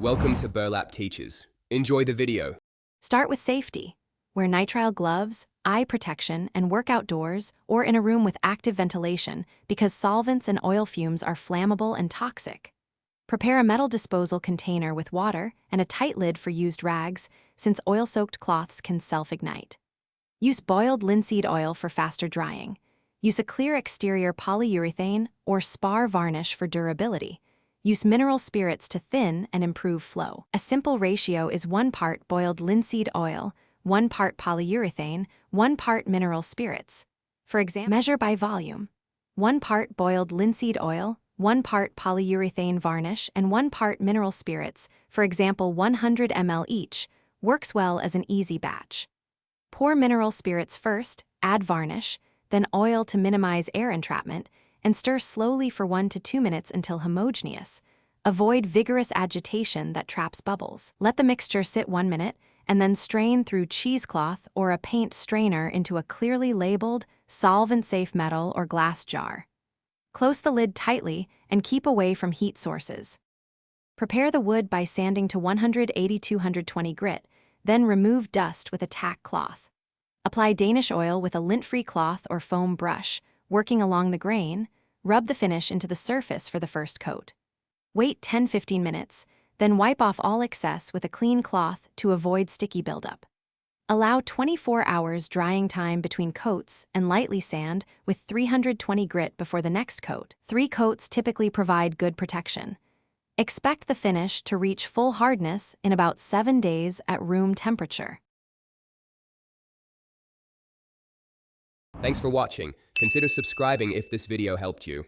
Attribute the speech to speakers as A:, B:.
A: Welcome to Burlap Teachers. Enjoy the video.
B: Start with safety. Wear nitrile gloves, eye protection, and work outdoors or in a room with active ventilation because solvents and oil fumes are flammable and toxic. Prepare a metal disposal container with water and a tight lid for used rags, since oil-soaked cloths can self-ignite. Use boiled linseed oil for faster drying. Use a clear exterior polyurethane or spar varnish for durability. Use mineral spirits to thin and improve flow. A simple ratio is 1 part boiled linseed oil, 1 part polyurethane, 1 part mineral spirits. For example, measure by volume. 1 part boiled linseed oil, 1 part polyurethane varnish, and 1 part mineral spirits, for example 100 ml each, works well as an easy batch. Pour mineral spirits first, add varnish, then oil to minimize air entrapment, and stir slowly for 1 to 2 minutes until homogeneous. Avoid vigorous agitation that traps bubbles. Let the mixture sit 1 minute, and then strain through cheesecloth or a paint strainer into a clearly labeled, solvent-safe metal or glass jar. Close the lid tightly and keep away from heat sources. Prepare the wood by sanding to 180-220 grit, then remove dust with a tack cloth. Apply Danish oil with a lint-free cloth or foam brush, working along the grain. Rub the finish into the surface for the first coat. Wait 10-15 minutes, then wipe off all excess with a clean cloth to avoid sticky buildup. Allow 24 hours drying time between coats and lightly sand with 320 grit before the next coat. 3 coats typically provide good protection. Expect the finish to reach full hardness in about 7 days at room temperature.
A: Thanks for watching. Consider subscribing if this video helped you.